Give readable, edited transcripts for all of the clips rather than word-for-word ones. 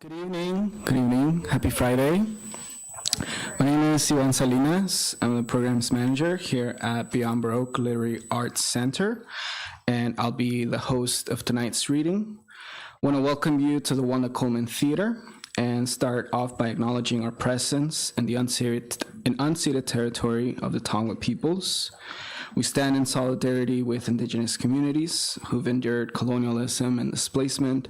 Good evening. Good evening. Happy Friday. My name is Ivan Salinas. I'm the programs manager here at Beyond Baroque Literary Arts Center, and I'll be the host of tonight's reading. I want to welcome you to the Walnut Coleman Theater and start off by acknowledging our presence in the unceded territory of the Tonga peoples. We stand in solidarity with Indigenous communities who've endured colonialism and displacement.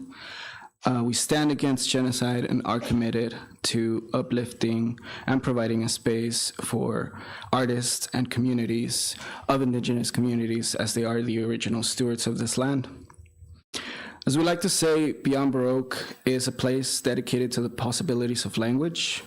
We stand against genocide and are committed to uplifting and providing a space for artists and communities of Indigenous communities as they are the original stewards of this land. As we like to say, Beyond Baroque is a place dedicated to the possibilities of language.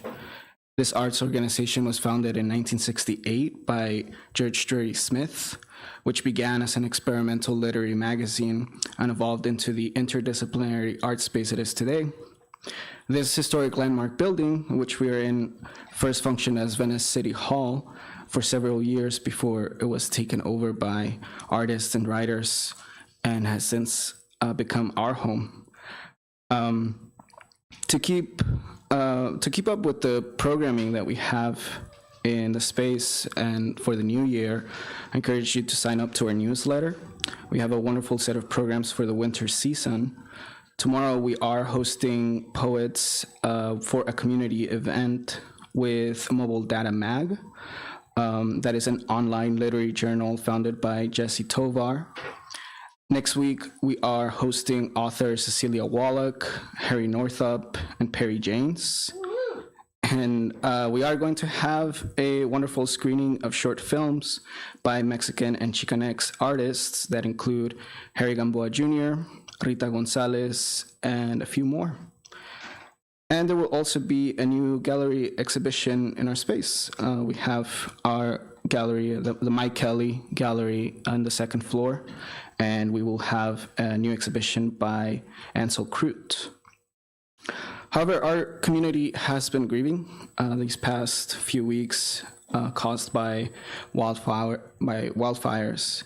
This arts organization was founded in 1968 by George Drury Smith, which began as an experimental literary magazine and evolved into the interdisciplinary art space it is today. This historic landmark building, which we are in, first functioned as Venice City Hall for several years before it was taken over by artists and writers and has since become our home. To keep up with the programming that we have in the space and for the new year, I encourage you to sign up to our newsletter. We have a wonderful set of programs for the winter season. Tomorrow we are hosting poets for a community event with Mobile Data Mag. That is an online literary journal founded by Jesse Tovar. Next week, we are hosting authors Cecilia Wallach, Harry Northup, and Perry James. And we are going to have a wonderful screening of short films by Mexican and Chicanx artists that include Harry Gamboa Jr., Rita Gonzalez, and a few more. And there will also be a new gallery exhibition in our space. We have our gallery, the Mike Kelly Gallery on the second floor, and we will have a new exhibition by Ansel Crute. However, our community has been grieving these past few weeks caused by wildfires.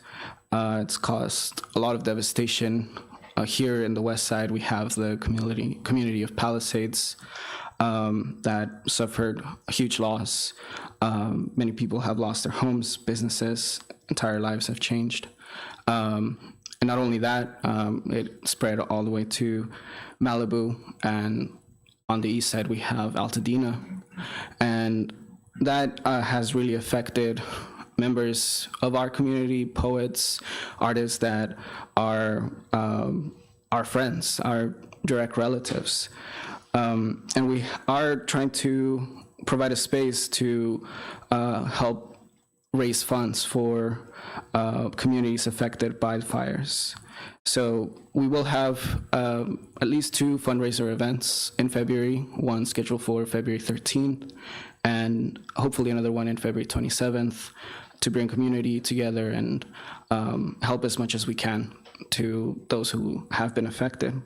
It's caused a lot of devastation. Here in the west side, we have the community of Palisades that suffered a huge loss. Many people have lost their homes, businesses, entire lives have changed. And not only that, it spread all the way to Malibu, and on the east side we have Altadena, and that has really affected members of our community, poets, artists that are our friends, our direct relatives. And we are trying to provide a space to help raise funds for communities affected by the fires. So we will have at least 2 fundraiser events in February, one scheduled for February 13th, and hopefully another one in February 27th, to bring community together and help as much as we can to those who have been affected.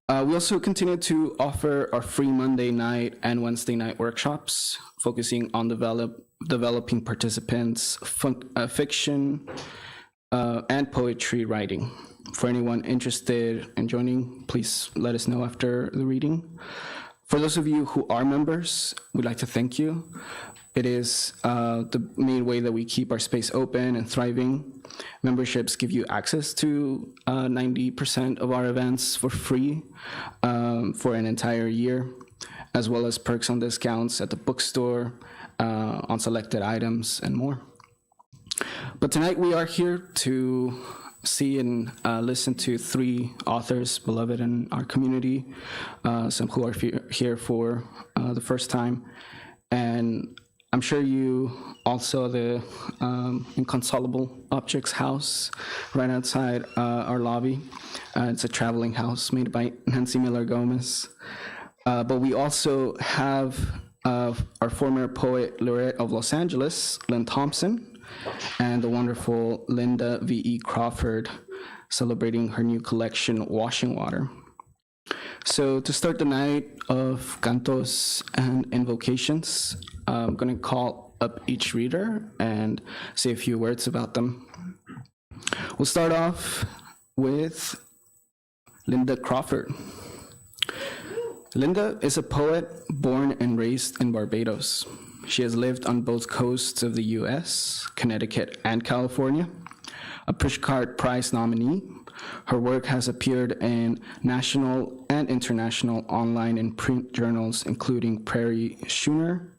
We also continue to offer our free Monday night and Wednesday night workshops, focusing on developing participants' fiction and poetry writing. For anyone interested in joining, please let us know after the reading. For those of you who are members, we'd like to thank you. It is the main way that we keep our space open and thriving. Memberships give you access to 90% of our events for free for an entire year, as well as perks and discounts at the bookstore, on selected items, and more. But tonight we are here to see and listen to 3 authors beloved in our community, some who are here for the first time. And I'm sure you all saw the Inconsolable Objects house right outside our lobby. It's a traveling house made by Nancy Miller Gomez. But we also have our former poet laureate of Los Angeles, Lynne Thompson, and the wonderful Lynda V.E. Crawford, celebrating her new collection, Washing Water. So to start the night of cantos and invocations, I'm going to call up each reader and say a few words about them. We'll start off with Lynda Crawford. Lynda is a poet born and raised in Barbados. She has lived on both coasts of the US, Connecticut, and California. A Pushcart Prize nominee, her work has appeared in national and international online and print journals, including Prairie Schooner,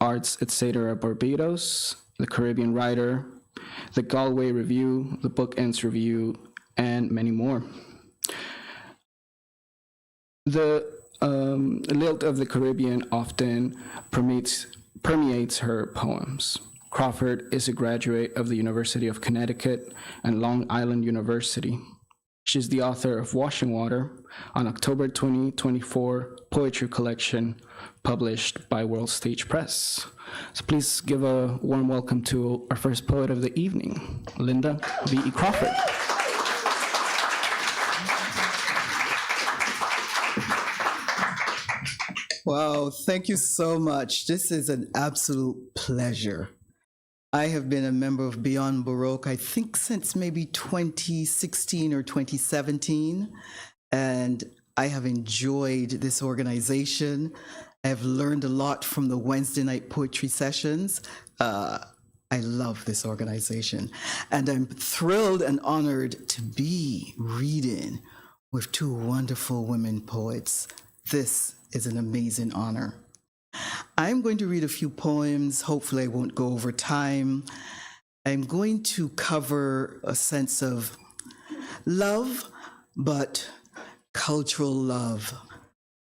Arts Etc. Barbados, The Caribbean Writer, The Galway Review, The Book Ends Review, and many more. The lilt of the Caribbean often permeates her poems. Crawford is a graduate of the University of Connecticut and Long Island University. She's the author of Washing Water, an October 2024 poetry collection published by World Stage Press. So please give a warm welcome to our first poet of the evening, Lynda V.E. Crawford. Wow, thank you so much. This is an absolute pleasure. I have been a member of Beyond Baroque, I think since maybe 2016 or 2017, and I have enjoyed this organization. I have learned a lot from the Wednesday night poetry sessions. I love this organization, and I'm thrilled and honored to be reading with two wonderful women poets. This is an amazing honor. I'm going to read a few poems. Hopefully I won't go over time. I'm going to cover a sense of love, but cultural love,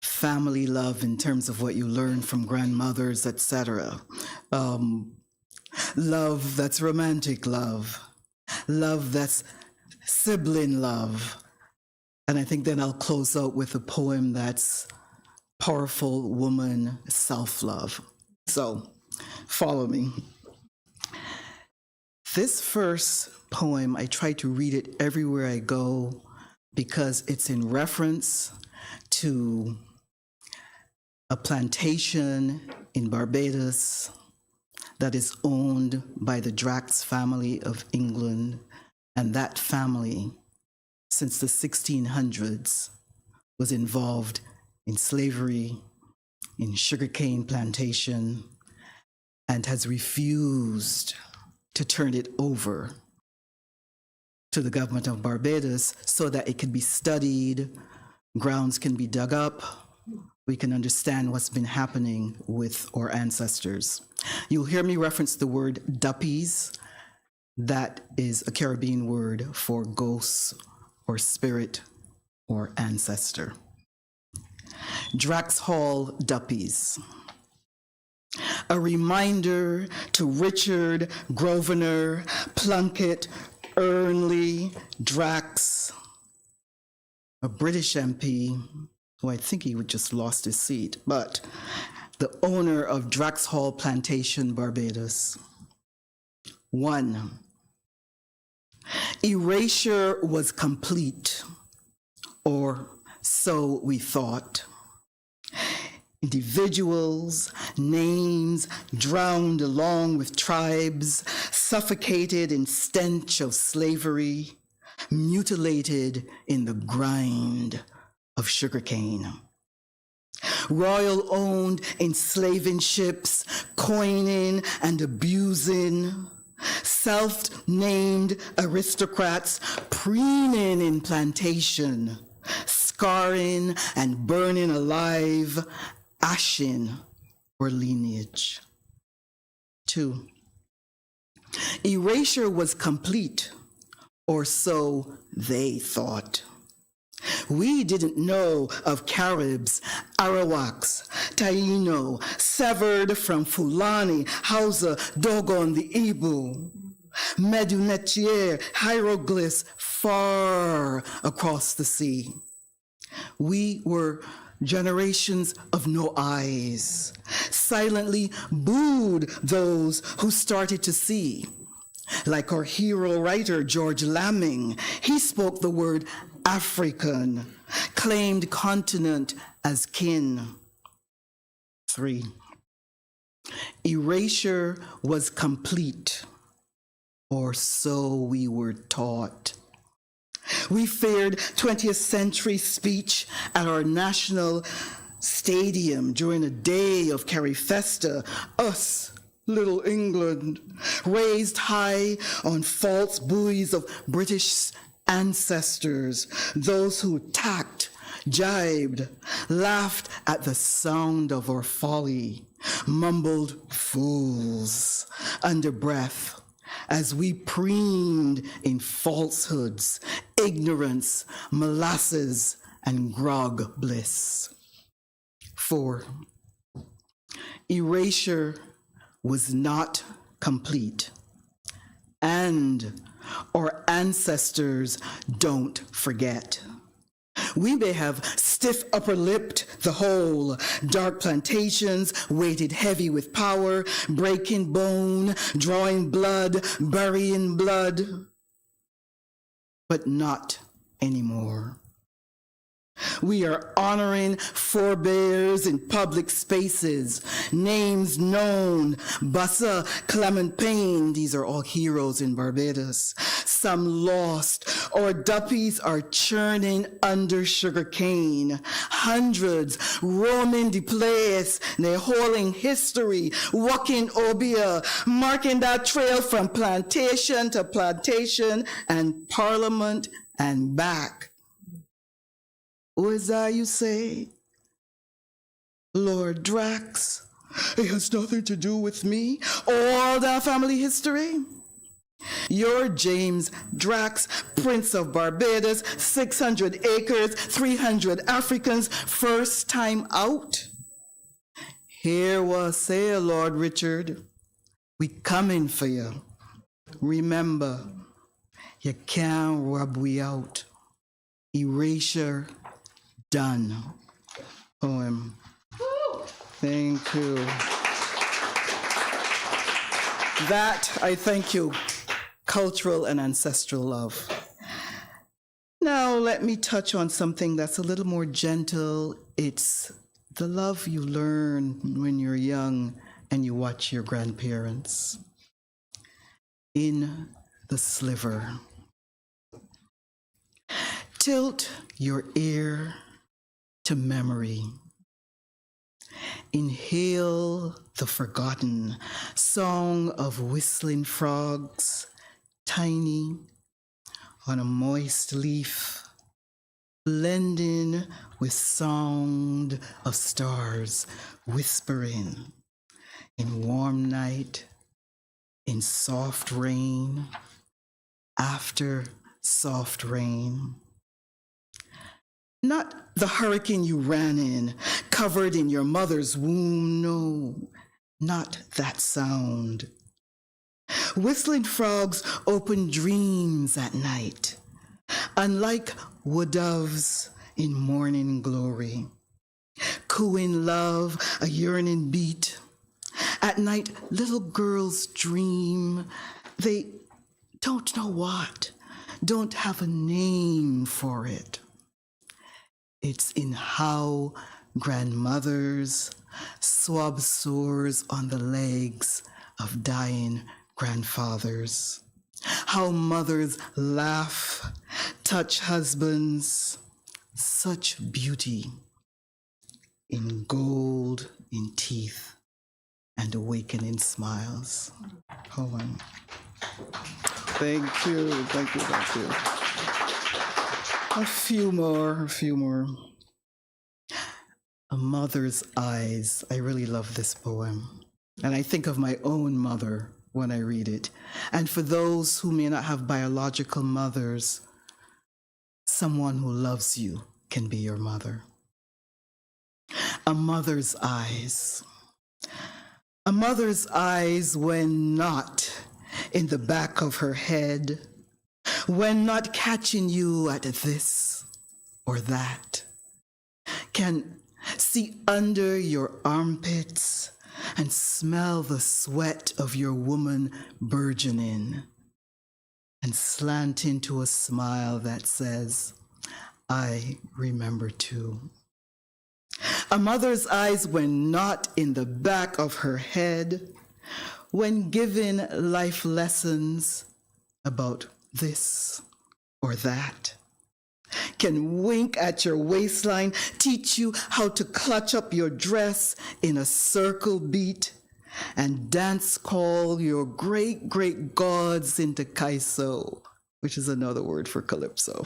family love in terms of what you learn from grandmothers, etc. Love that's romantic love, love that's sibling love. And I think then I'll close out with a poem that's powerful woman self-love. So follow me. This first poem, I try to read it everywhere I go because it's in reference to a plantation in Barbados that is owned by the Drax family of England. And that family, since the 1600s, was involved in slavery, in sugarcane plantation, and has refused to turn it over to the government of Barbados so that it can be studied, grounds can be dug up, we can understand what's been happening with our ancestors. You'll hear me reference the word duppies. That is a Caribbean word for ghosts or spirit or ancestor. Drax Hall Duppies. A reminder to Richard, Grosvenor, Plunkett, Ernley, Drax, a British MP, who I think he just lost his seat, but the owner of Drax Hall Plantation, Barbados. 1. Erasure was complete, or so we thought. Individuals, names drowned along with tribes, suffocated in stench of slavery, mutilated in the grind of sugarcane. Royal-owned enslaving ships, coining and abusing, self-named aristocrats preening in plantation, scarring and burning alive, ashen or lineage. 2. Erasure was complete, or so they thought. We didn't know of Caribs, Arawaks, Taino, severed from Fulani, Hausa, Dogon, the Ibu, Medunetier, hieroglyphs far across the sea. We were generations of no eyes, silently booed those who started to see. Like our hero writer, George Lamming, he spoke the word African, claimed continent as kin. 3. Erasure was complete, or so we were taught. We feared 20th century speech at our national stadium during a day of Carifesta, us, little England, raised high on false buoys of British ancestors, those who tacked, jibed, laughed at the sound of our folly, mumbled fools under breath as we preened in falsehoods, ignorance, molasses, and grog bliss. 4. Erasure was not complete, and our ancestors don't forget. We may have stiff upper-lipped the whole, dark plantations weighted heavy with power, breaking bone, drawing blood, burying blood, but not anymore. We are honoring forebears in public spaces, names known, Bassa, Clement Payne, these are all heroes in Barbados. Some lost, or duppies are churning under sugar cane. Hundreds roaming the place, they're hauling history, walking Obia, marking that trail from plantation to plantation and parliament and back. Was that you say? Lord Drax, it has nothing to do with me. All that family history. You're James Drax, Prince of Barbados, 600 acres, 300 Africans, first time out. Here was say, Lord Richard, we coming for you. Remember, you can't rub we out. Erasure done. Poem. Thank you. That, I thank you. Cultural and ancestral love. Now let me touch on something that's a little more gentle. It's the love you learn when you're young and you watch your grandparents. In the Sliver. Tilt your ear to memory. Inhale the forgotten song of whistling frogs, tiny on a moist leaf, blending with sound of stars whispering in warm night, in soft rain, after soft rain. Not the hurricane you ran in, covered in your mother's womb, no, not that sound. Whistling frogs open dreams at night, unlike wood doves in morning glory. Cooing love, a yearning beat. At night, little girls dream. They don't know what, don't have a name for it. It's in how grandmothers swab sores on the legs of dying grandfathers. How mothers laugh, touch husbands, such beauty in gold in teeth and awakening smiles. Poem. Thank you, thank you, thank you. A few more. A Mother's Eyes. I really love this poem. And I think of my own mother when I read it. And for those who may not have biological mothers, someone who loves you can be your mother. A mother's eyes. A mother's eyes when not in the back of her head, when not catching you at this or that, can see under your armpits and smell the sweat of your woman burgeoning and slant into a smile that says, I remember too. A mother's eyes when not in the back of her head, when given life lessons about this or that, can wink at your waistline, teach you how to clutch up your dress in a circle beat, and dance call your great great gods into kaiso, which is another word for calypso.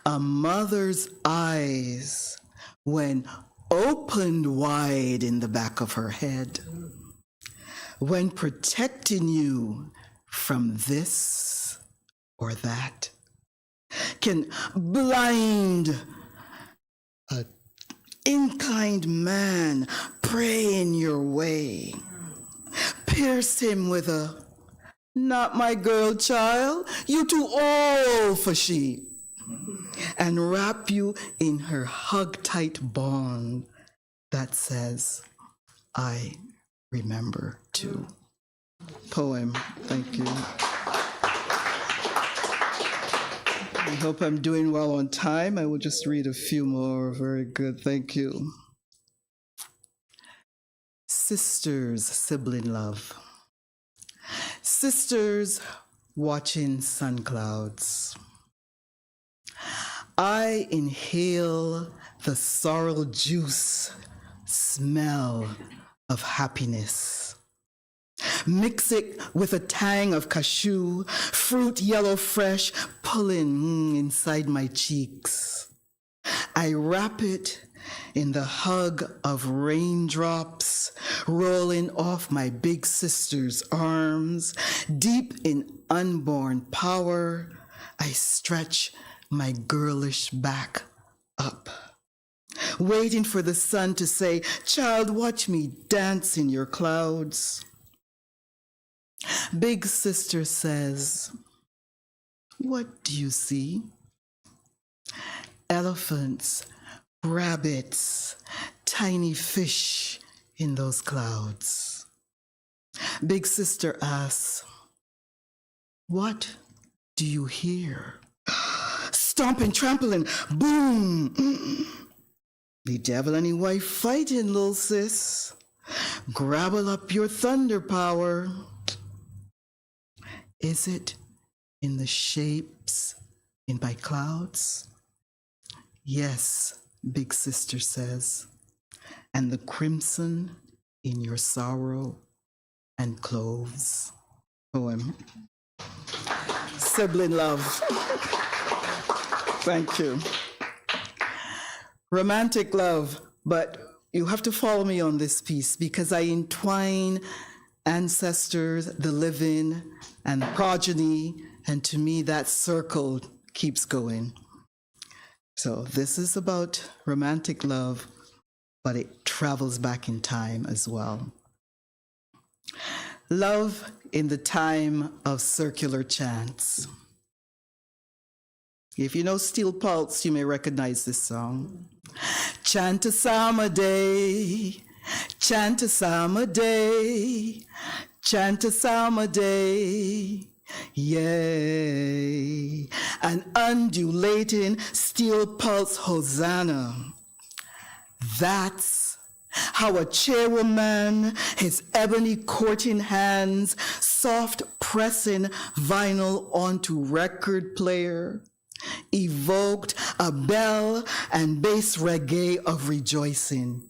A mother's eyes when opened wide in the back of her head, when protecting you from this or that, can blind an inclined man praying your way, pierce him with a, "Not my girl, child, you too old for she," and wrap you in her hug-tight bond that says, "I remember too." Poem. Thank you. I hope I'm doing well on time. I will just read a few more. Very good. Thank you. Sisters, sibling love. Sisters watching sun clouds. I inhale the sorrel juice smell of happiness. Mix it with a tang of cashew, fruit yellow fresh, pulling inside my cheeks. I wrap it in the hug of raindrops rolling off my big sister's arms. Deep in unborn power, I stretch my girlish back up, waiting for the sun to say, "Child, watch me dance in your clouds." Big sister says, "What do you see?" Elephants, rabbits, tiny fish in those clouds. Big sister asks, "What do you hear?" Stomping, trampling, boom. The devil and his wife fighting, little sis. Grabble up your thunder power. Is it in the shapes in my clouds? Yes, big sister says, and the crimson in your sorrow and clothes. Poem. Sibling love. Thank you. Romantic love, but you have to follow me on this piece because I entwine ancestors, the living, and progeny, and to me that circle keeps going. So this is about romantic love, but it travels back in time as well. Love in the time of circular chants. If you know Steel Pulse, you may recognize this song. Chant a summer day, chant a summer day, chant a summer day, yay. An undulating steel pulse hosanna. That's how a chairwoman, his ebony courting hands, soft pressing vinyl onto record player, evoked a bell and bass reggae of rejoicing.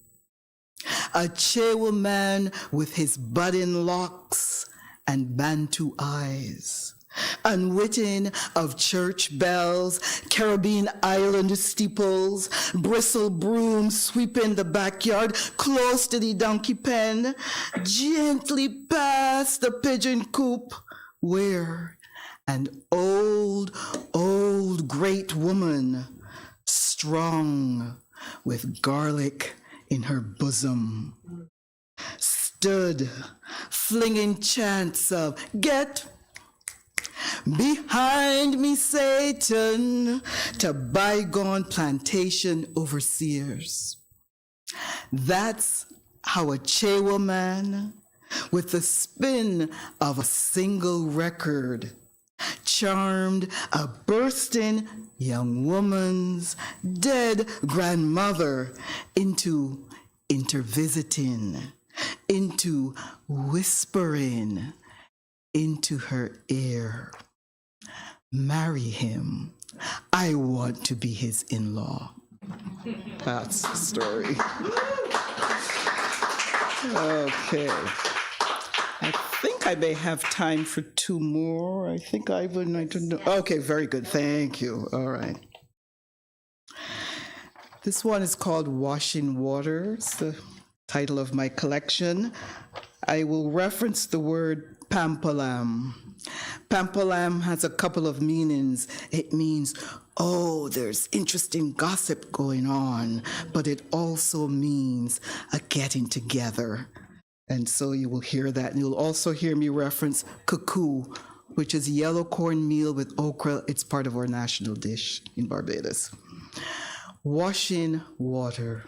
A chairwoman with his budding locks and Bantu eyes, unwitting of church bells, Caribbean island steeples, bristle brooms sweeping the backyard close to the donkey pen, gently past the pigeon coop, where an old, old great woman, strong with garlic in her bosom, stood flinging chants of, "Get behind me, Satan," to bygone plantation overseers. That's how a chairwoman, with the spin of a single record, charmed a bursting young woman's dead grandmother into intervisiting, into whispering into her ear. Marry him. I want to be his in-law. That's the story. Okay. I think I may have time for two more. I think I don't know. Okay, very good. Thank you. All right. This one is called Washing Water. It's the title of my collection. I will reference the word pampalam. Pampalam has a couple of meanings. It means, oh, there's interesting gossip going on, but it also means a getting together. And so you will hear that. And you'll also hear me reference cuckoo, which is yellow cornmeal with okra. It's part of our national dish in Barbados. Washing water.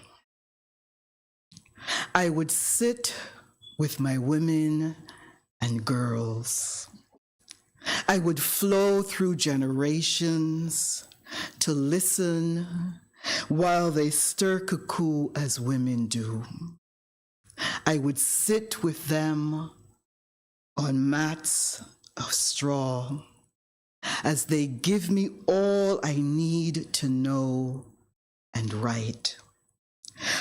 I would sit with my women and girls. I would flow through generations to listen while they stir cuckoo as women do. I would sit with them on mats of straw as they give me all I need to know and write.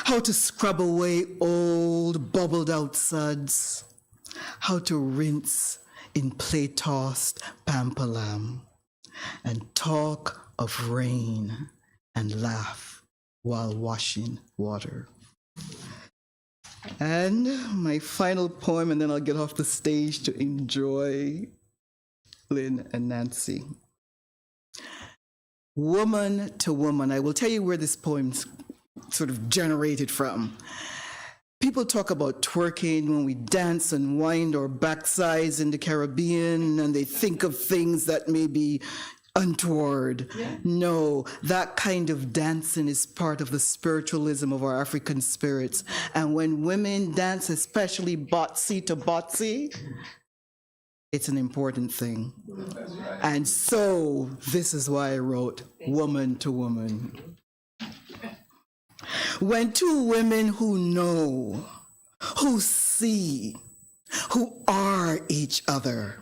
How to scrub away old bubbled out suds, how to rinse in play-tossed pampalam, and talk of rain and laugh while washing water. And my final poem, and then I'll get off the stage to enjoy Lynn and Nancy. Woman to Woman. I will tell you where this poem's sort of generated from. People talk about twerking when we dance and wind our backsides in the Caribbean, and they think of things that may be untoward. Yeah. No, that kind of dancing is part of the spiritualism of our African spirits. And when women dance, especially botsy to botsy, it's an important thing. That's right. And so this is why I wrote Woman to Woman. When two women who know, who see, who are each other,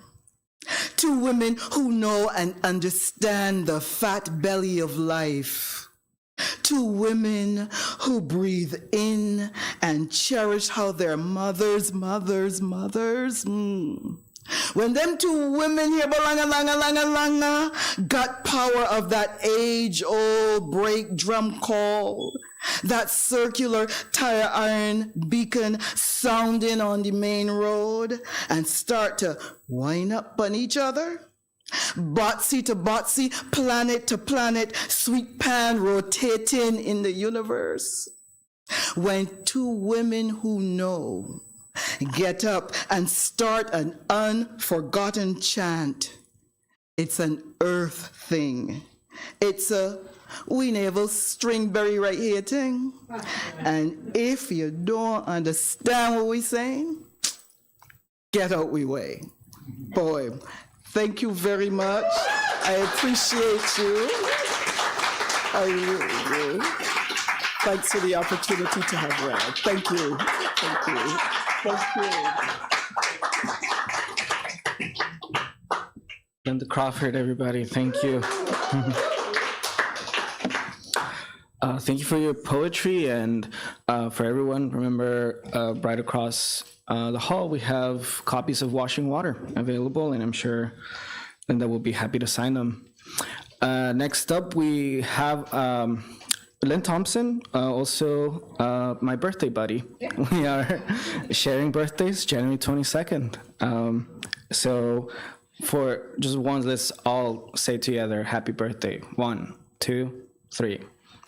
two women who know and understand the fat belly of life, two women who breathe in and cherish how their mothers. When them two women here, got power of that age-old break drum call, that circular tire iron beacon sounding on the main road, and start to wind up on each other, botsy to botsy, planet to planet, sweet pan rotating in the universe. When two women who know get up and start an unforgotten chant, it's an earth thing. It's a we navel stringberry right here thing. And if you don't understand what we're saying, get out we way. Boy, thank you very much. I appreciate you. I really do. Thanks for the opportunity to have read. Thank you. Thank you. Thank you. Lynda Crawford, everybody. Thank you. Thank you for your poetry, and for everyone, remember right across the hall we have copies of Washing Water available, and I'm sure Lynda will be happy to sign them. Next up we have Lynne Thompson, also my birthday buddy. Yeah. We are sharing birthdays January 22nd. So for just once, let's all say together, happy birthday. 1, 2, 3.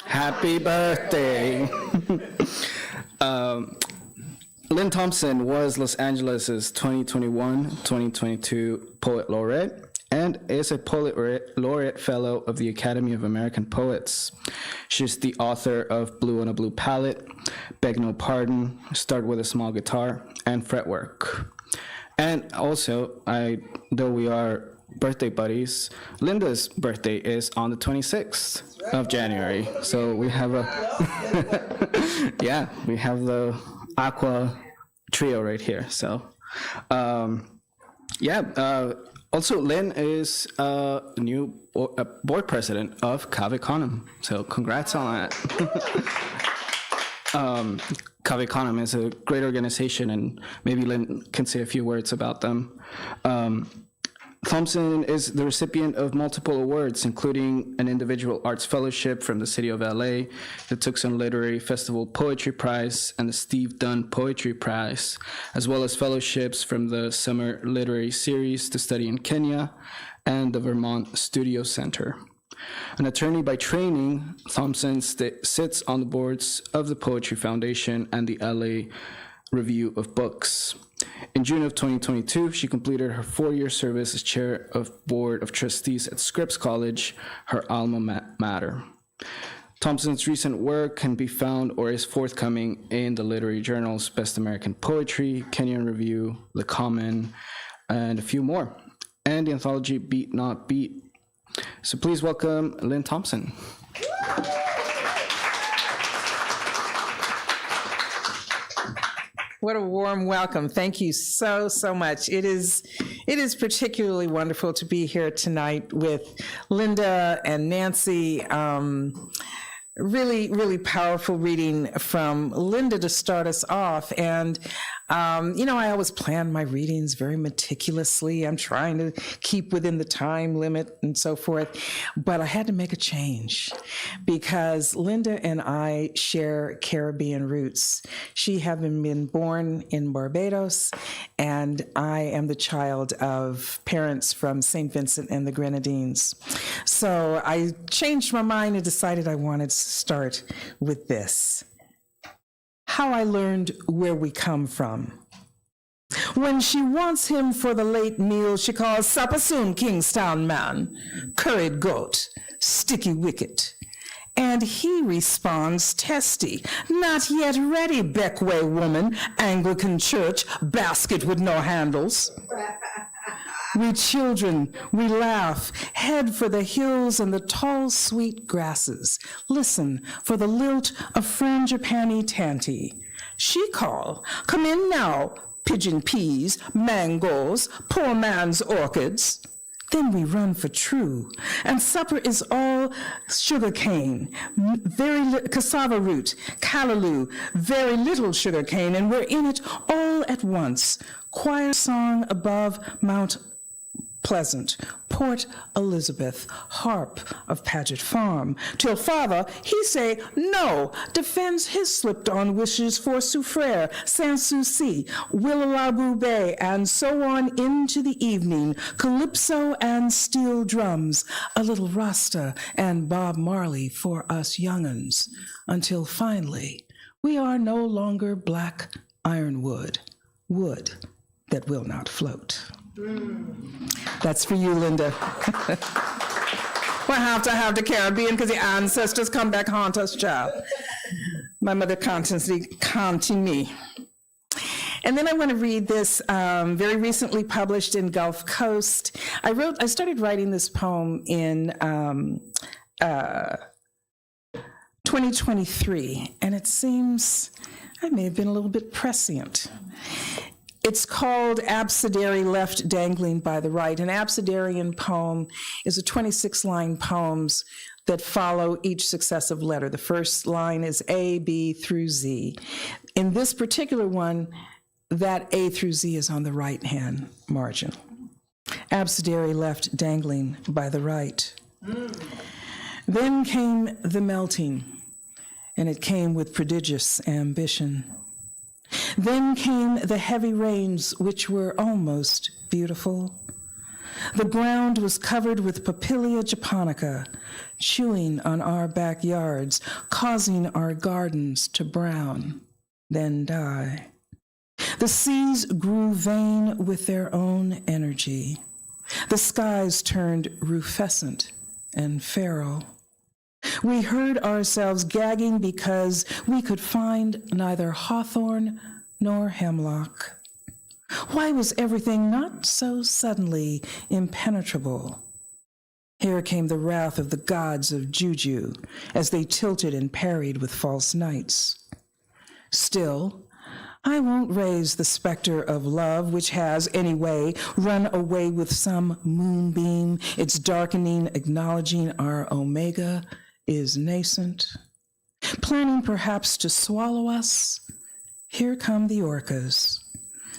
Happy birthday. Lynne Thompson was Los Angeles' 2021-2022 Poet Laureate and is a Poet Laureate Fellow of the Academy of American Poets. She's the author of Blue on a Blue Palette, Beg No Pardon, Start with a Small Guitar, and Fretwork. And also, though we are birthday buddies, Lynda's birthday is on the 26th of January. So we have we have the Aqua trio right here. So Also, Lynn is a new board president of Cave Conum, so congrats on that. Cave Conum is a great organization, and maybe Lynn can say a few words about them. Thompson is the recipient of multiple awards, including an individual arts fellowship from the city of LA, the Tucson Literary Festival Poetry Prize, and the Steve Dunn Poetry Prize, as well as fellowships from the Summer Literary Series to Study in Kenya and the Vermont Studio Center. An attorney by training, Thompson sits on the boards of the Poetry Foundation and the LA Review of Books. In June of 2022, she completed her 4-year service as chair of Board of Trustees at Scripps College, her alma mater. Thompson's recent work can be found or is forthcoming in the literary journals Best American Poetry, Kenyon Review, The Common, and a few more, and the anthology Beat Not Beat. So please welcome Lynne Thompson. What a warm welcome. Thank you so much. It is particularly wonderful to be here tonight with Lynda and Nancy. Really powerful reading from Lynda to start us off. And, I always plan my readings very meticulously. I'm trying to keep within the time limit and so forth. But I had to make a change because Lynda and I share Caribbean roots. She having been born in Barbados, and I am the child of parents from St. Vincent and the Grenadines. So I changed my mind and decided I wanted to start with this. How I learned where we come from. When she wants him for the late meal, she calls supper soon, Kingstown man, curried goat, sticky wicket. And he responds testy, not yet ready, Beckway woman, Anglican church, basket with no handles. We children, we laugh, head for the hills and the tall, sweet grasses. Listen for the lilt of frangipani tanty. She call, come in now, pigeon peas, mangoes, poor man's orchids. Then we run for true, and supper is all sugar cane, cassava root, callaloo, very little sugar cane, and we're in it all at once. Choir song above Mount Pleasant, Port Elizabeth, harp of Paget Farm, till father, he say no, defends his slipped-on wishes for Soufrere, Sans-Souci, Willalaboo Bay, and so on into the evening, calypso and steel drums, a little Rasta and Bob Marley for us young'uns, until finally we are no longer black ironwood, wood that will not float. That's for you, Lynda. We'll have to have the Caribbean because the ancestors come back haunt us, child. My mother constantly counting me. And then I want to read this very recently published in Gulf Coast. I started writing this poem in 2023, and it seems I may have been a little bit prescient. It's called Abecedary Left Dangling by the Right. An abecedarian poem is a 26-line poems that follow each successive letter. The first line is A, B, through Z. In this particular one, that A through Z is on the right-hand margin. Abecedary left dangling by the right. Then came the melting, and it came with prodigious ambition. Then came the heavy rains, which were almost beautiful. The ground was covered with Papillia japonica, chewing on our backyards, causing our gardens to brown, then die. The seas grew vain with their own energy. The skies turned rufescent and feral. We heard ourselves gagging because we could find neither hawthorn nor hemlock. Why was everything not so suddenly impenetrable? Here came the wrath of the gods of Juju as they tilted and parried with false knights. Still, I won't raise the specter of love, which has, anyway, run away with some moonbeam, its darkening acknowledging our omega is nascent. Planning perhaps to swallow us, here come the orcas.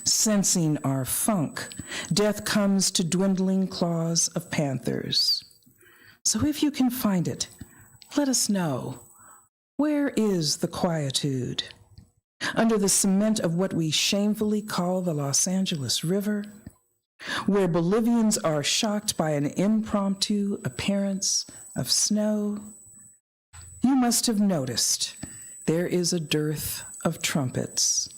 Sensing our funk, death comes to dwindling claws of panthers. So if you can find it, let us know. Where is the quietude? Under the cement of what we shamefully call the Los Angeles River, where Bolivians are shocked by an impromptu appearance of snow, you must have noticed there is a dearth of trumpets.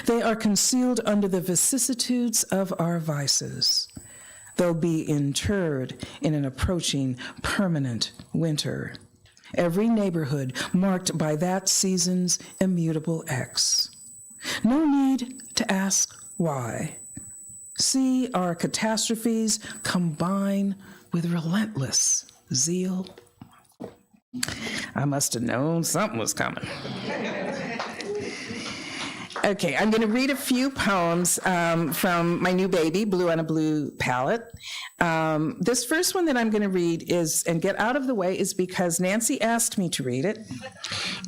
They are concealed under the vicissitudes of our vices. They'll be interred in an approaching permanent winter. Every neighborhood marked by that season's immutable X. No need to ask why. See our catastrophes combine with relentless zeal. I must have known something was coming. Okay, I'm going to read a few poems from my new baby, Blue on a Blue palette. This first one that I'm going to read is, and get out of the way, is because Nancy asked me to read it.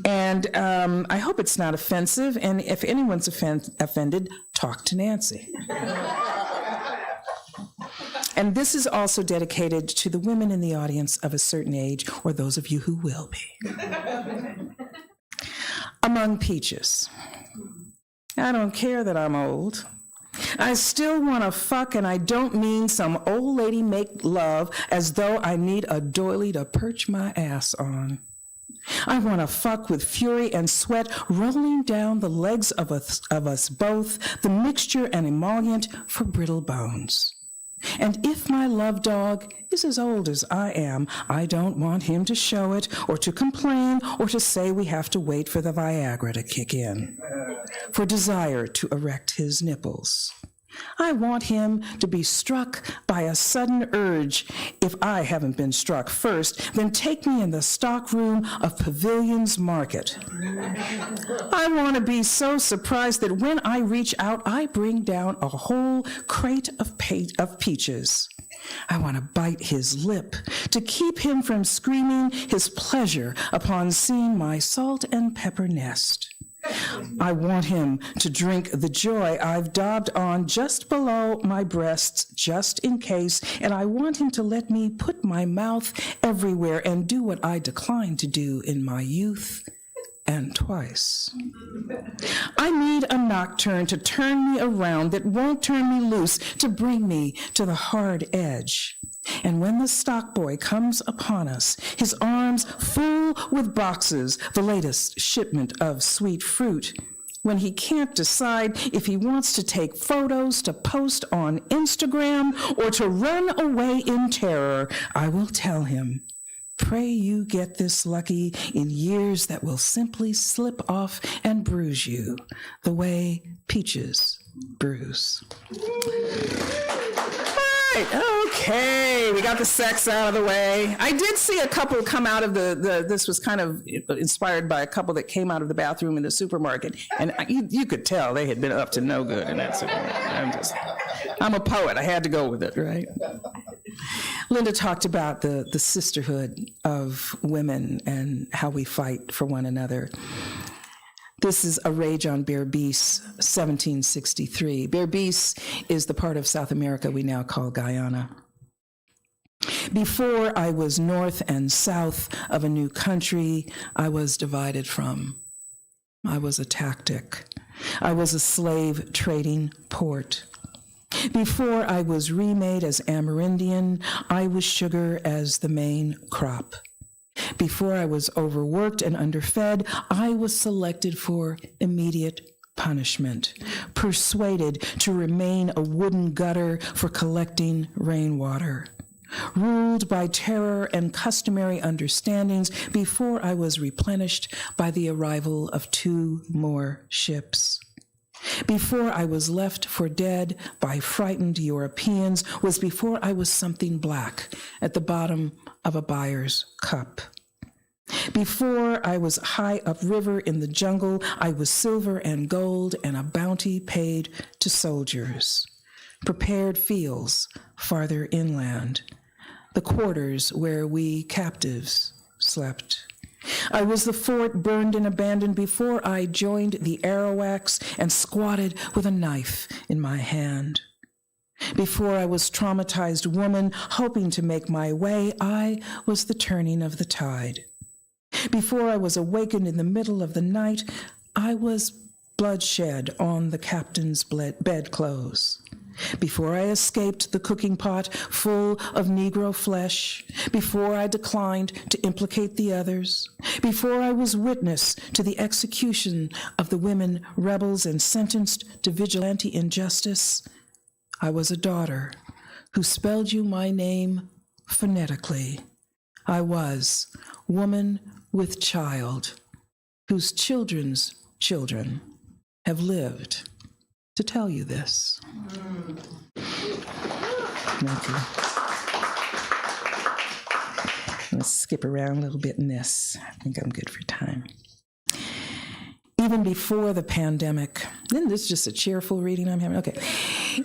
And I hope it's not offensive, and if anyone's offended, talk to Nancy. And this is also dedicated to the women in the audience of a certain age, or those of you who will be. Among Peaches. I don't care that I'm old. I still want to fuck, and I don't mean some old lady make love as though I need a doily to perch my ass on. I want to fuck with fury and sweat rolling down the legs of us both, the mixture and emollient for brittle bones. And if my love dog is as old as I am, I don't want him to show it or to complain or to say we have to wait for the Viagra to kick in, for desire to erect his nipples. I want him to be struck by a sudden urge. If I haven't been struck first, then take me in the stock room of Pavilion's Market. I want to be so surprised that when I reach out, I bring down a whole crate of peaches. I want to bite his lip to keep him from screaming his pleasure upon seeing my salt and pepper nest. I want him to drink the joy I've daubed on just below my breasts, just in case, and I want him to let me put my mouth everywhere and do what I declined to do in my youth, and twice. I need a nocturne to turn me around that won't turn me loose, to bring me to the hard edge. And when the stock boy comes upon us, his arms full with boxes, the latest shipment of sweet fruit, when he can't decide if he wants to take photos to post on Instagram or to run away in terror, I will tell him, pray you get this lucky in years that will simply slip off and bruise you the way peaches bruise. Okay, we got the sex out of the way. I did see a couple come out of this was kind of inspired by a couple that came out of the bathroom in the supermarket, and you could tell they had been up to no good in that supermarket. I'm a poet, I had to go with it, right? Lynda talked about the sisterhood of women and how we fight for one another. This is A Rage on Berbice, 1763. Berbice is the part of South America we now call Guyana. Before I was north and south of a new country I was divided from. I was a tactic. I was a slave trading port. Before I was remade as Amerindian, I was sugar as the main crop. Before I was overworked and underfed, I was selected for immediate punishment, persuaded to remain a wooden gutter for collecting rainwater, ruled by terror and customary understandings before I was replenished by the arrival of 2 more ships. Before I was left for dead by frightened Europeans was before I was something black at the bottom of a buyer's cup. Before I was high upriver in the jungle, I was silver and gold and a bounty paid to soldiers. Prepared fields farther inland, the quarters where we captives slept. I was the fort burned and abandoned before I joined the Arawaks and squatted with a knife in my hand. Before I was traumatized woman hoping to make my way, I was the turning of the tide. Before I was awakened in the middle of the night, I was bloodshed on the captain's bedclothes. Before I escaped the cooking pot full of Negro flesh, before I declined to implicate the others, before I was witness to the execution of the women rebels and sentenced to vigilante injustice, I was a daughter who spelled you my name phonetically. I was woman with child, whose children's children have lived to tell you this. Thank you. Let's skip around a little bit in this. I think I'm good for time. Even before the pandemic, and this is just a cheerful reading I'm having. Okay.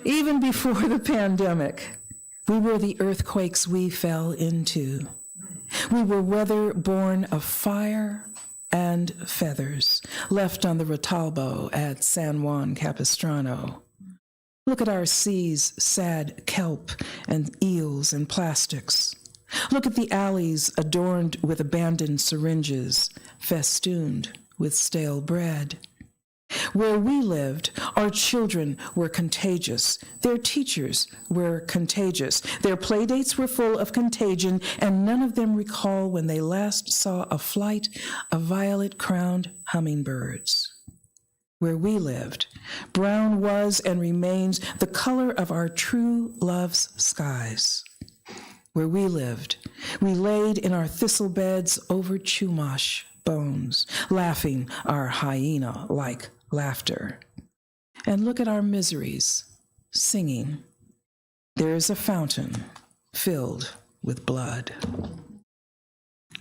Even before the pandemic, we were the earthquakes we fell into. We were weather born of fire and feathers left on the Rotalbo at San Juan Capistrano. Look at our seas, sad kelp and eels and plastics. Look at the alleys adorned with abandoned syringes, festooned with stale bread. Where we lived, our children were contagious. Their teachers were contagious. Their playdates were full of contagion, and none of them recall when they last saw a flight of violet-crowned hummingbirds. Where we lived, brown was and remains the color of our true love's skies. Where we lived, we laid in our thistle beds over Chumash bones, laughing our hyena-like laughter. And look at our miseries, singing. There is a fountain filled with blood.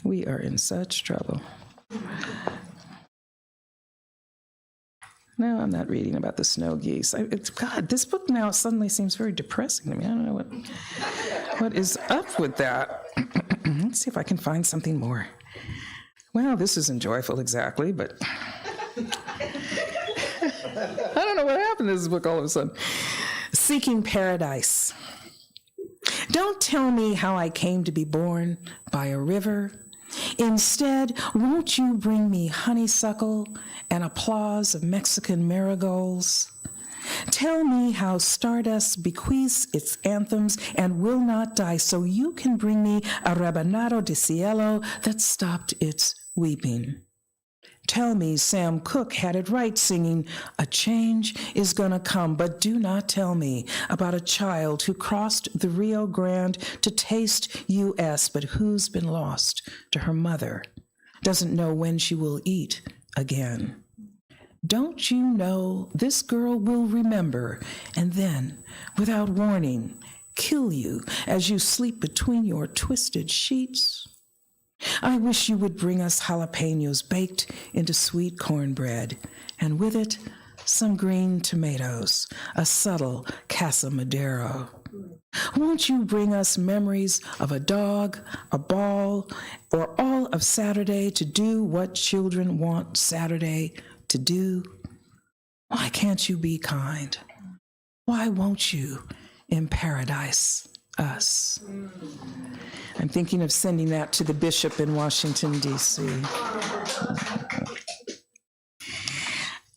We are in such trouble. No, I'm not reading about the snow geese. God, this book now suddenly seems very depressing to me. I don't know what is up with that. Let's see if I can find something more. Well, this isn't joyful exactly, but I don't know what happened to this book all of a sudden. Seeking Paradise. Don't tell me how I came to be born by a river. Instead, won't you bring me honeysuckle and applause of Mexican marigolds? Tell me how stardust bequeaths its anthems and will not die, so you can bring me a rebanado de cielo that stopped its weeping. Tell me Sam Cooke had it right singing, a change is gonna come, but do not tell me about a child who crossed the Rio Grande to taste U.S., but who's been lost to her mother, doesn't know when she will eat again. Don't you know this girl will remember and then, without warning, kill you as you sleep between your twisted sheets? I wish you would bring us jalapenos baked into sweet cornbread, and with it, some green tomatoes, a subtle Casa Madero. Won't you bring us memories of a dog, a ball, or all of Saturday to do what children want Saturday to do? Why can't you be kind? Why won't you in paradise us? I'm thinking of sending that to the bishop in Washington, D.C.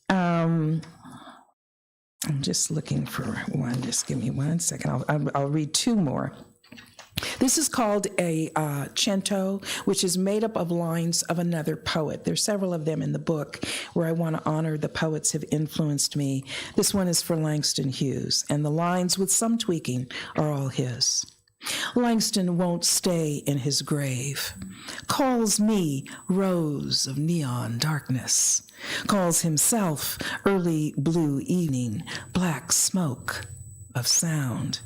I'm just looking for one. Just give me 1 second. I'll read two more. This is called a cento, which is made up of lines of another poet. There's several of them in the book where I want to honor the poets have influenced me. This one is for Langston Hughes, and the lines, with some tweaking, are all his. Langston won't stay in his grave, calls me rose of neon darkness, calls himself early blue evening, black smoke of sound,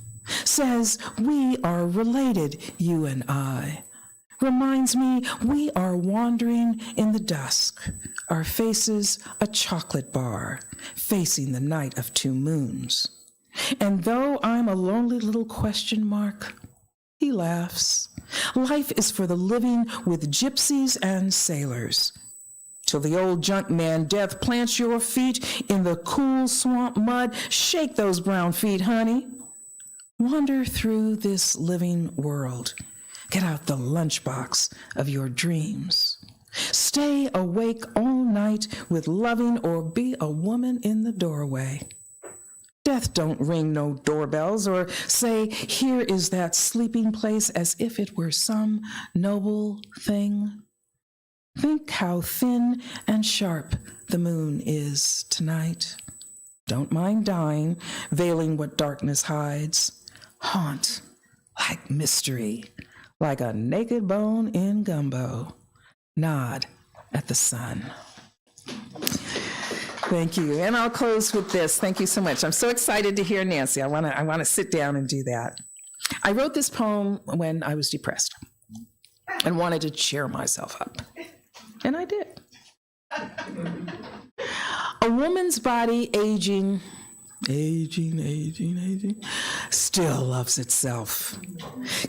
says we are related, you and I, reminds me we are wandering in the dusk, our faces a chocolate bar, facing the night of two moons. And though I'm a lonely little question mark, he laughs. Life is for the living with gypsies and sailors. Till the old junk man death plants your feet in the cool swamp mud, shake those brown feet, honey. Wander through this living world. Get out the lunchbox of your dreams. Stay awake all night with loving or be a woman in the doorway. Death don't ring no doorbells or say, here is that sleeping place, as if it were some noble thing. Think how thin and sharp the moon is tonight. Don't mind dying, veiling what darkness hides. Haunt like mystery, like a naked bone in gumbo. Nod at the sun. Thank you. And I'll close with this. Thank you so much. I'm so excited to hear Nancy. I want to sit down and do that. I wrote this poem when I was depressed and wanted to cheer myself up. And I did. A woman's body aging, still loves itself,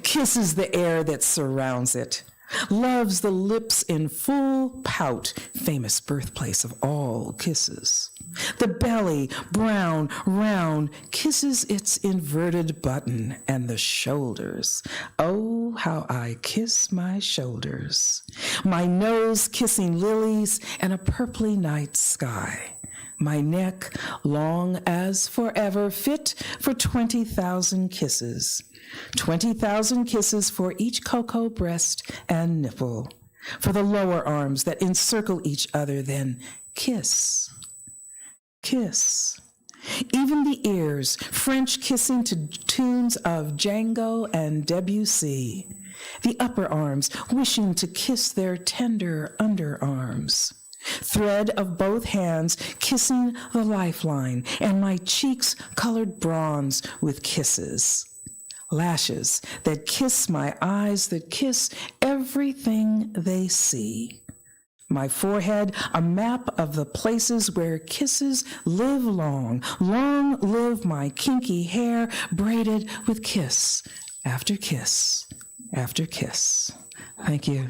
kisses the air that surrounds it, loves the lips in full pout, famous birthplace of all kisses. The belly, brown, round, kisses its inverted button, and the shoulders. Oh, how I kiss my shoulders. My nose kissing lilies and a purply night sky. My neck, long as forever, fit for 20,000 kisses. 20,000 kisses for each cocoa breast and nipple, for the lower arms that encircle each other, then kiss, kiss. Even the ears, French kissing to tunes of Django and Debussy. The upper arms wishing to kiss their tender underarms. Thread of both hands kissing the lifeline, and my cheeks colored bronze with kisses. Lashes that kiss my eyes, that kiss everything they see. My forehead, a map of the places where kisses live long. Long live my kinky hair, braided with kiss after kiss after kiss. Thank you.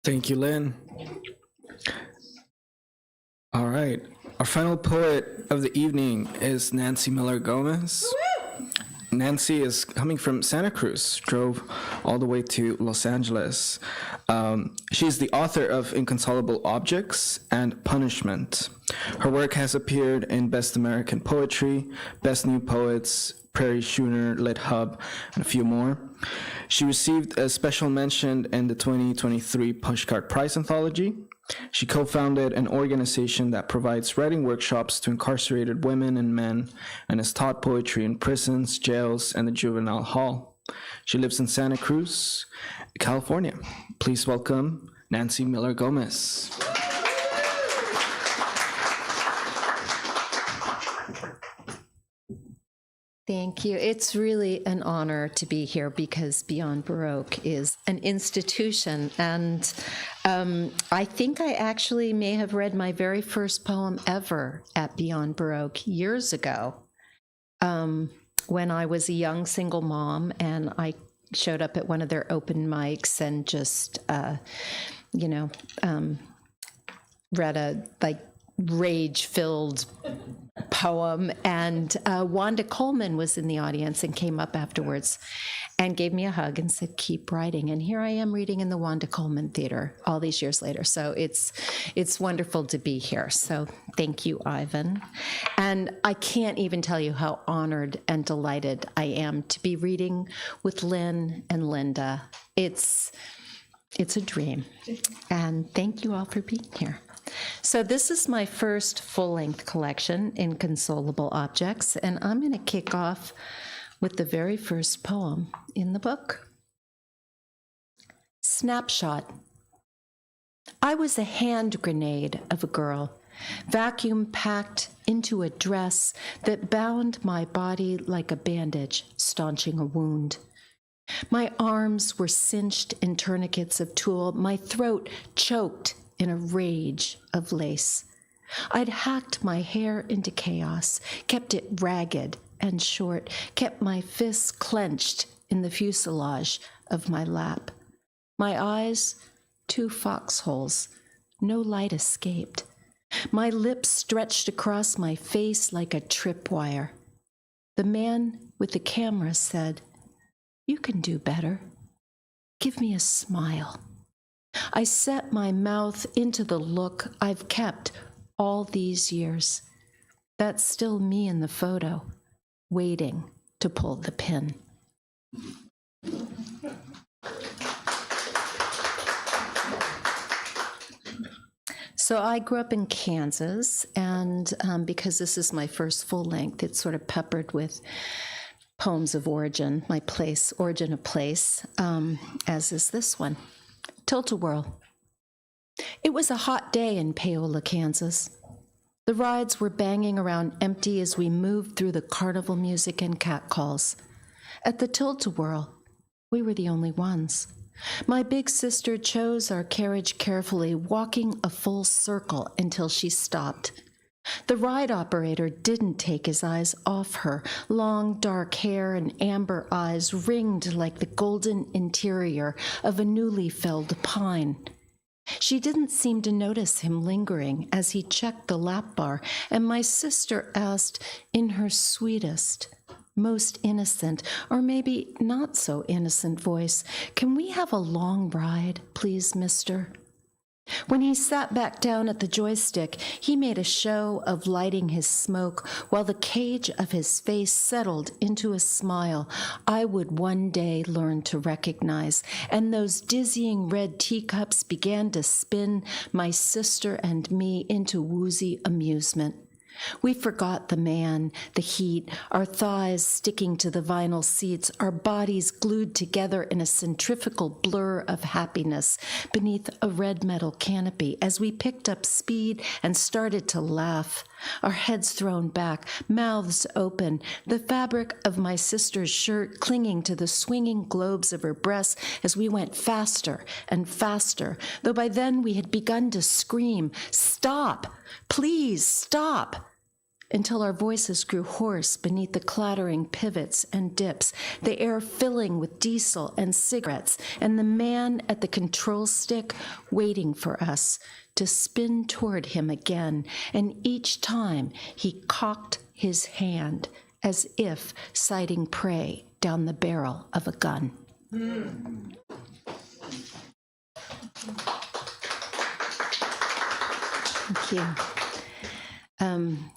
Thank you, Lynn. All right. Our final poet of the evening is Nancy Miller Gomez. Nancy is coming from Santa Cruz, drove all the way to Los Angeles. She's the author of Inconsolable Objects and Punishment. Her work has appeared in Best American Poetry, Best New Poets, Prairie Schooner, Lit Hub, and a few more. She received a special mention in the 2023 Pushcart Prize Anthology. She co-founded an organization that provides writing workshops to incarcerated women and men and has taught poetry in prisons, jails, and the Juvenile Hall. She lives in Santa Cruz, California. Please welcome Nancy Miller Gomez. Thank you. It's really an honor to be here because Beyond Baroque is an institution. And I think I actually may have read my very first poem ever at Beyond Baroque years ago when I was a young single mom and I showed up at one of their open mics and just, read a rage-filled poem, and Wanda Coleman was in the audience and came up afterwards and gave me a hug and said, keep writing. And here I am reading in the Wanda Coleman Theater all these years later. So it's wonderful to be here. So thank you, Ivan. And I can't even tell you how honored and delighted I am to be reading with Lynn and Lynda. It's a dream. And thank you all for being here. So this is my first full-length collection, Inconsolable Objects, and I'm going to kick off with the very first poem in the book. Snapshot. I was a hand grenade of a girl, vacuum packed into a dress that bound my body like a bandage, staunching a wound. My arms were cinched in tourniquets of tulle, my throat choked in a rage of lace. I'd hacked my hair into chaos, kept it ragged and short, kept my fists clenched in the fuselage of my lap. My eyes, 2 foxholes, no light escaped. My lips stretched across my face like a tripwire. The man with the camera said, "You can do better. Give me a smile." I set my mouth into the look I've kept all these years. That's still me in the photo, waiting to pull the pin. So I grew up in Kansas, and because this is my first full length, it's sort of peppered with poems of origin, my place, origin of place, as is this one, Tilt-A-Whirl. It was a hot day in Paola, Kansas. The rides were banging around empty as we moved through the carnival music and catcalls. At the Tilt-A-Whirl, we were the only ones. My big sister chose our carriage carefully, walking a full circle until she stopped. The ride operator didn't take his eyes off her. Long, dark hair and amber eyes ringed like the golden interior of a newly felled pine. She didn't seem to notice him lingering as he checked the lap bar, and my sister asked in her sweetest, most innocent, or maybe not so innocent voice, "Can we have a long ride, please, mister?" When he sat back down at the joystick, he made a show of lighting his smoke while the cage of his face settled into a smile I would one day learn to recognize, and those dizzying red teacups began to spin my sister and me into woozy amusement. We forgot the man, the heat, our thighs sticking to the vinyl seats, our bodies glued together in a centrifugal blur of happiness beneath a red metal canopy as we picked up speed and started to laugh, our heads thrown back, mouths open, the fabric of my sister's shirt clinging to the swinging globes of her breasts as we went faster and faster, though by then we had begun to scream, "Stop! Please stop!" until our voices grew hoarse beneath the clattering pivots and dips, the air filling with diesel and cigarettes, and the man at the control stick waiting for us to spin toward him again, and each time he cocked his hand as if sighting prey down the barrel of a gun. Thank you.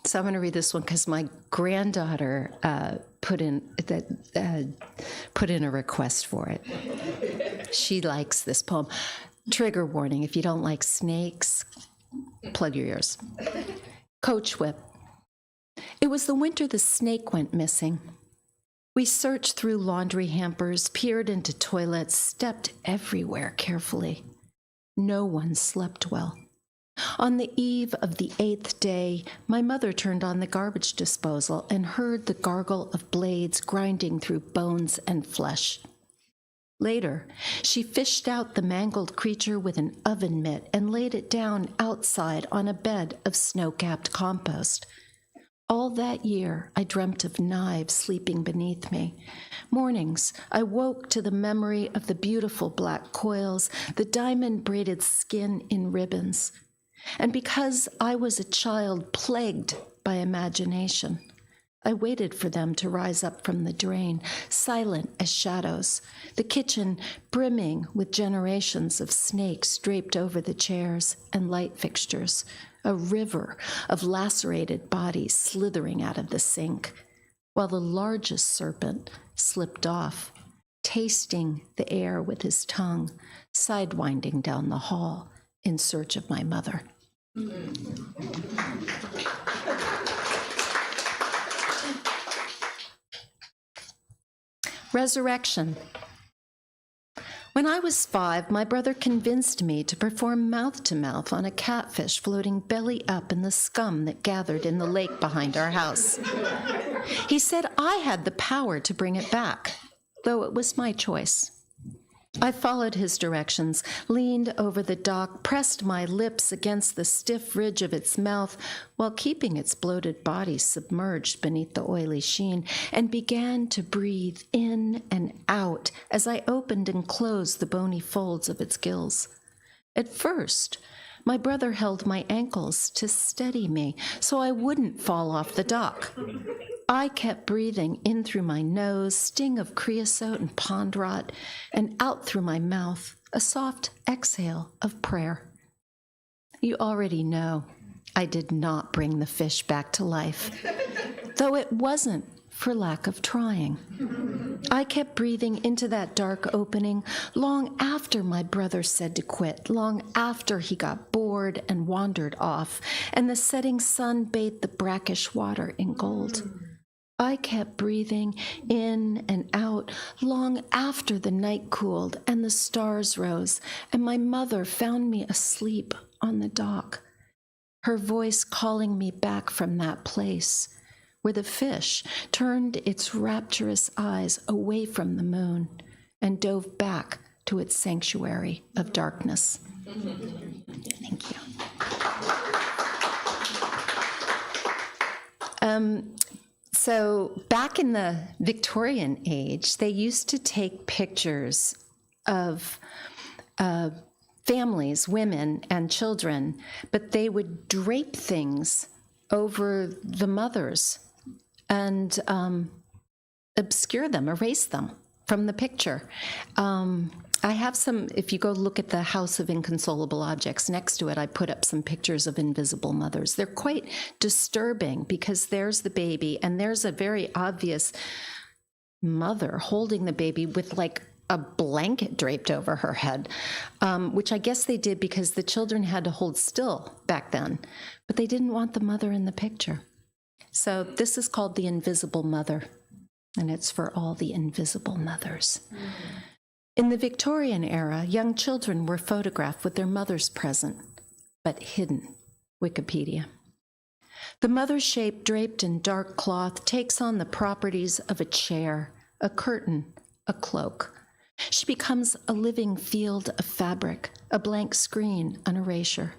So I'm going to read this one because my granddaughter put in a request for it. She likes this poem. Trigger warning: if you don't like snakes, plug your ears. Coach whip. It was the winter the snake went missing. We searched through laundry hampers, peered into toilets, stepped everywhere carefully. No one slept well. On the eve of the 8th day, my mother turned on the garbage disposal and heard the gargle of blades grinding through bones and flesh. Later, she fished out the mangled creature with an oven mitt and laid it down outside on a bed of snow-capped compost. All that year, I dreamt of knives sleeping beneath me. Mornings, I woke to the memory of the beautiful black coils, the diamond-braided skin in ribbons. And because I was a child plagued by imagination, I waited for them to rise up from the drain, silent as shadows, the kitchen brimming with generations of snakes draped over the chairs and light fixtures, a river of lacerated bodies slithering out of the sink, while the largest serpent slipped off, tasting the air with his tongue, sidewinding down the hall in search of my mother. Resurrection. When I was 5, my brother convinced me to perform mouth-to-mouth on a catfish floating belly up in the scum that gathered in the lake behind our house. He said I had the power to bring it back, though it was my choice. I followed his directions, leaned over the dock, pressed my lips against the stiff ridge of its mouth while keeping its bloated body submerged beneath the oily sheen, and began to breathe in and out as I opened and closed the bony folds of its gills. At first, my brother held my ankles to steady me so I wouldn't fall off the dock. I kept breathing in through my nose, sting of creosote and pond rot, and out through my mouth, a soft exhale of prayer. You already know I did not bring the fish back to life, though it wasn't for lack of trying. I kept breathing into that dark opening long after my brother said to quit, long after he got bored and wandered off, and the setting sun bathed the brackish water in gold. I kept breathing in and out long after the night cooled and the stars rose, and my mother found me asleep on the dock, her voice calling me back from that place where the fish turned its rapturous eyes away from the moon and dove back to its sanctuary of darkness. Thank you. So back in the Victorian age, they used to take pictures of families, women and children, but they would drape things over the mothers and obscure them, erase them from the picture. I have some, if you go look at the House of Inconsolable Objects, next to it, I put up some pictures of invisible mothers. They're quite disturbing because there's the baby and there's a very obvious mother holding the baby with like a blanket draped over her head, which I guess they did because the children had to hold still back then, but they didn't want the mother in the picture. So this is called the invisible mother, and it's for all the invisible mothers. In the Victorian era, young children were photographed with their mothers present, but hidden. Wikipedia. The mother shape draped in dark cloth takes on the properties of a chair, a curtain, a cloak. She becomes a living field of fabric, a blank screen, an erasure.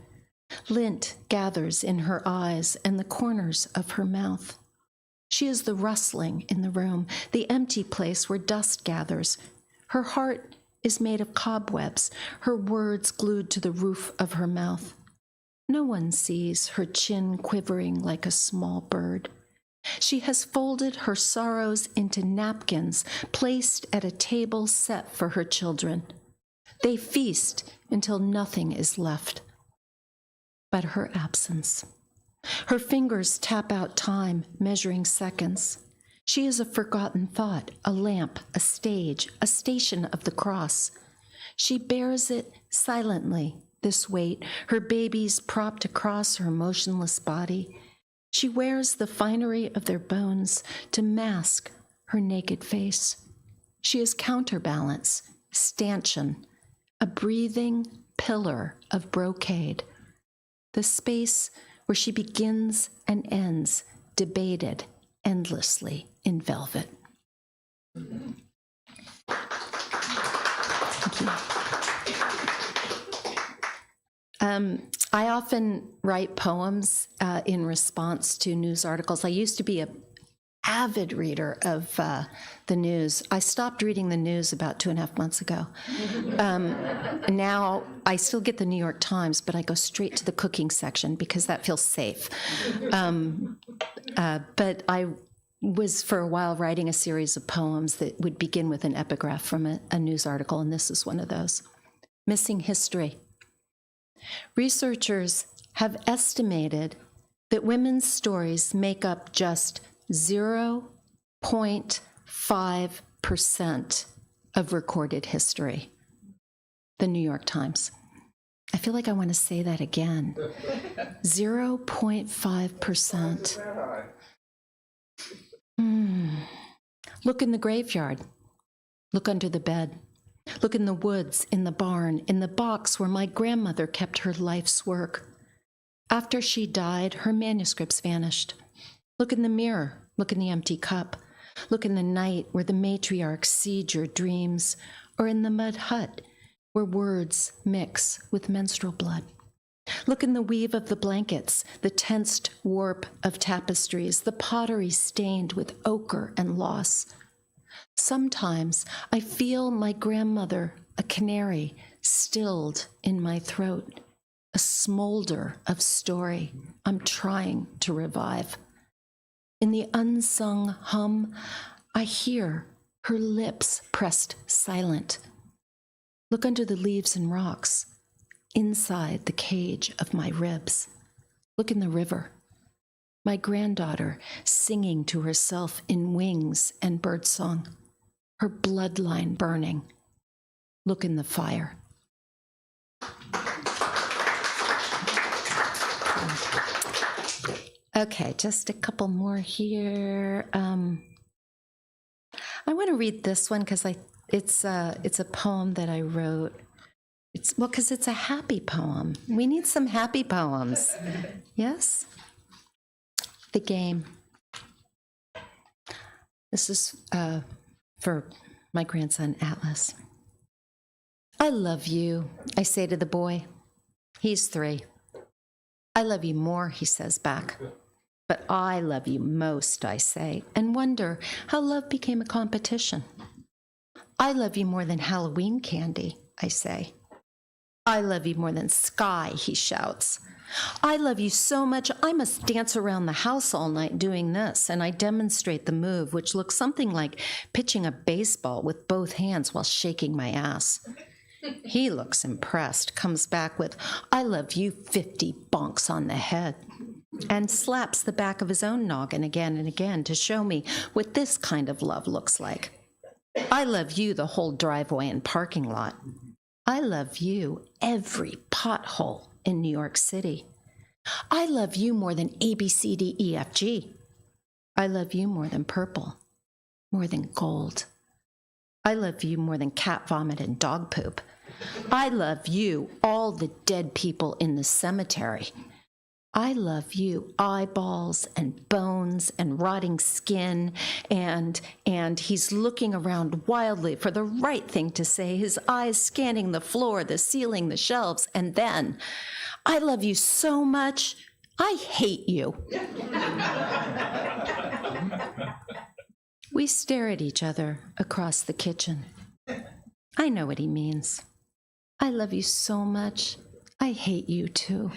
Lint gathers in her eyes and the corners of her mouth. She is the rustling in the room, the empty place where dust gathers. Her heart is made of cobwebs, her words glued to the roof of her mouth. No one sees her chin quivering like a small bird. She has folded her sorrows into napkins placed at a table set for her children. They feast until nothing is left but her absence. Her fingers tap out time, measuring seconds. She is a forgotten thought, a lamp, a stage, a station of the cross. She bears it silently, this weight, her babies propped across her motionless body. She wears the finery of their bones to mask her naked face. She is counterbalance, stanchion, a breathing pillar of brocade, the space where she begins and ends, debated endlessly in velvet. Thank you. I often write poems in response to news articles. I used to be an avid reader of the news. I stopped reading the news about 2.5 months ago. Now I still get the New York Times, but I go straight to the cooking section because that feels safe. But I was for a while writing a series of poems that would begin with an epigraph from a news article, and this is one of those. Missing history. Researchers have estimated that women's stories make up just 0.5% of recorded history. The New York Times. I feel like I want to say that again. 0.5%. Look in the graveyard. Look under the bed. Look in the woods, in the barn, in the box where my grandmother kept her life's work. After she died, her manuscripts vanished. Look in the mirror, look in the empty cup. Look in the night where the matriarchs seed your dreams, or in the mud hut where words mix with menstrual blood. Look in the weave of the blankets, the tensed warp of tapestries, the pottery stained with ochre and loss. Sometimes I feel my grandmother, a canary, stilled in my throat, a smolder of story I'm trying to revive. In the unsung hum, I hear her lips pressed silent. Look under the leaves and rocks, inside the cage of my ribs. Look in the river. My granddaughter singing to herself in wings and birdsong, her bloodline burning. Look in the fire. Okay, just a couple more here. I want to read this one because it's a poem that I wrote. Because it's a happy poem. We need some happy poems. Yes? The Game. This is for my grandson, Atlas. I love you, I say to the boy. He's 3. I love you more, he says back. But I love you most, I say, and wonder how love became a competition. I love you more than Halloween candy, I say. I love you more than sky, he shouts. I love you so much, I must dance around the house all night doing this, and I demonstrate the move, which looks something like pitching a baseball with both hands while shaking my ass. He looks impressed, comes back with, I love you 50 bonks on the head, and slaps the back of his own noggin again and again to show me what this kind of love looks like. I love you the whole driveway and parking lot. I love you every pothole in New York City. I love you more than A, B, C, D, E, F, G. I love you more than purple, more than gold. I love you more than cat vomit and dog poop. I love you, all the dead people in the cemetery. I love you, eyeballs and bones and rotting skin, and he's looking around wildly for the right thing to say, his eyes scanning the floor, the ceiling, the shelves, and then, I love you so much, I hate you. We stare at each other across the kitchen. I know what he means. I love you so much, I hate you too.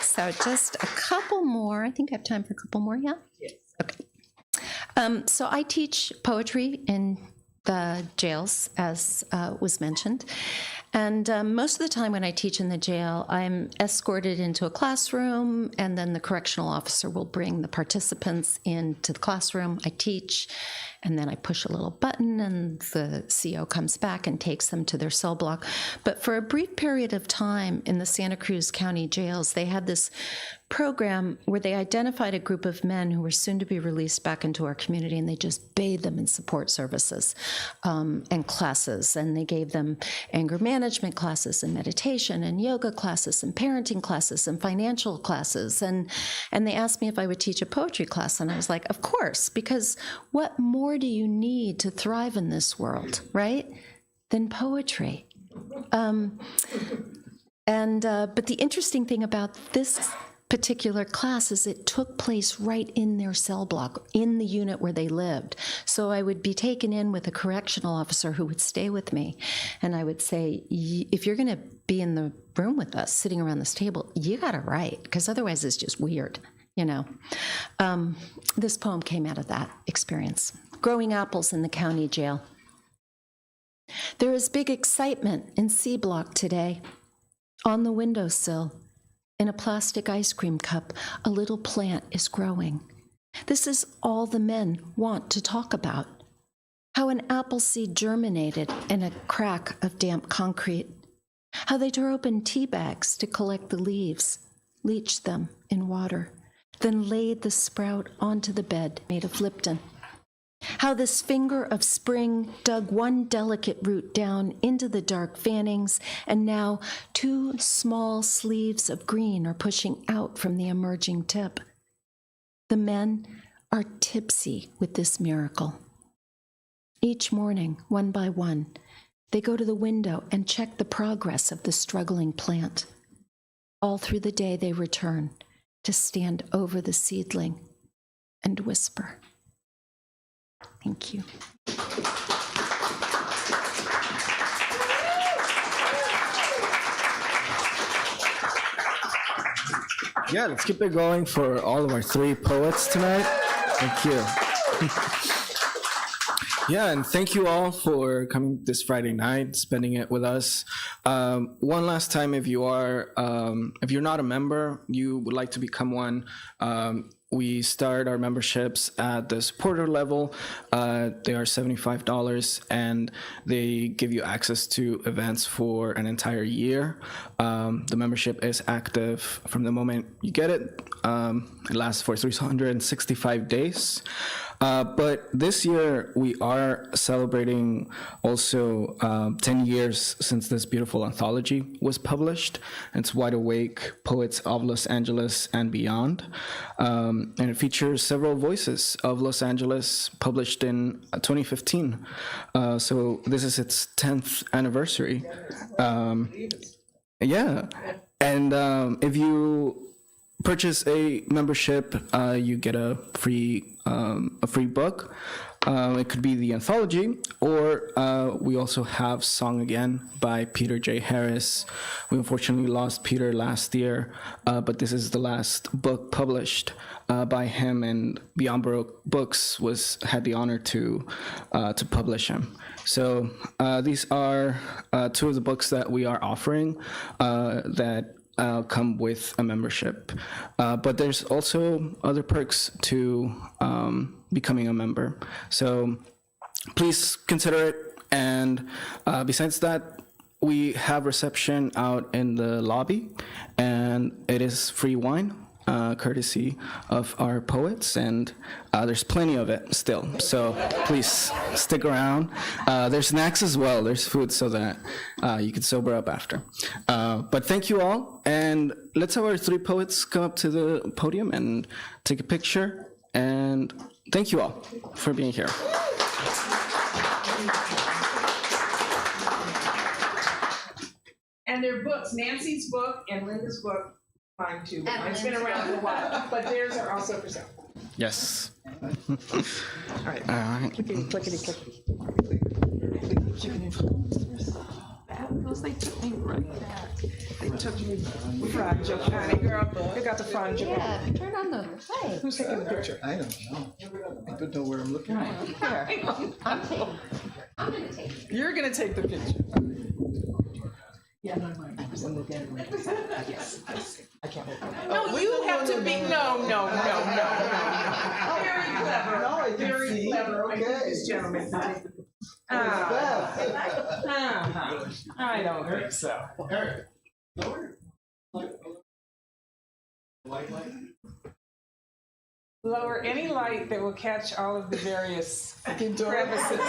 So just a couple more. I think I have time for a couple more, yeah? Yes. Okay. So I teach poetry in the jails, as was mentioned. And most of the time when I teach in the jail, I'm escorted into a classroom, and then the correctional officer will bring the participants into the classroom. I teach, and then I push a little button, and the CO comes back and takes them to their cell block. But for a brief period of time in the Santa Cruz County jails, they had this program where they identified a group of men who were soon to be released back into our community, and they just bathed them in support services and classes, and they gave them anger management classes and meditation and yoga classes and parenting classes and financial classes, and they asked me if I would teach a poetry class, and I was like, of course, because what more do you need to thrive in this world, right, than poetry? But the interesting thing about this particular class is it took place right in their cell block, in the unit where they lived. So I would be taken in with a correctional officer who would stay with me, and I would say, if you're going to be in the room with us, sitting around this table, you got to write, because otherwise it's just weird, you know. This poem came out of that experience. Growing apples in the county jail. There is big excitement in C Block today. On the windowsill, in a plastic ice cream cup, a little plant is growing. This is all the men want to talk about. How an apple seed germinated in a crack of damp concrete. How they tore open tea bags to collect the leaves, leached them in water, then laid the sprout onto the bed made of Lipton. How this finger of spring dug one delicate root down into the dark veinings, and now 2 small sleeves of green are pushing out from the emerging tip. The men are tipsy with this miracle. Each morning, one by one, they go to the window and check the progress of the struggling plant. All through the day they return to stand over the seedling and whisper. Thank you. Yeah, let's keep it going for all of our 3 poets tonight. Thank you. Yeah, and thank you all for coming this Friday night, spending it with us. One last time, if you're not a member, you would like to become one, we start our memberships at the supporter level. They are $75, and they give you access to events for an entire year. The membership is active from the moment you get it. It lasts for 365 days. But this year, we are celebrating also 10 years since this beautiful anthology was published. It's Wide Awake, Poets of Los Angeles and Beyond. And it features several voices of Los Angeles, published in 2015. So this is its 10th anniversary. Yeah, and if you purchase a membership, you get a free book. It could be the anthology, or we also have Song Again by Peter J. Harris. We unfortunately lost Peter last year, but this is the last book published by him, and Beyond Baroque Books had the honor to publish him. So these are 2 of the books that we are offering that come with a membership. But there's also other perks to becoming a member. So please consider it. And besides that, we have reception out in the lobby, and it is free wine, courtesy of our poets, and there's plenty of it still. So please stick around. There's snacks as well. There's food so that you can sober up after. But thank you all, and let's have our 3 poets come up to the podium and take a picture. And thank you all for being here. And their books, Nancy's book and Lynda's book, mine too. Mine's been around for a while, but theirs are also for sale. Yes. All right. Clickety, clickety. They took me right back. They took me fragile, honey girl. You got the fragile. Yeah, turn on the light. Who's taking the picture? I don't know. I don't know where I'm looking. Here. I'm going to take it. You're gonna take the picture. Yeah, no, yes. I can't hold it. No, you have to be. No. Very clever. No, I can Very see. clever. Okay. This gentleman can take the picture. I don't think so. Lower any light that will catch all of the various crevices.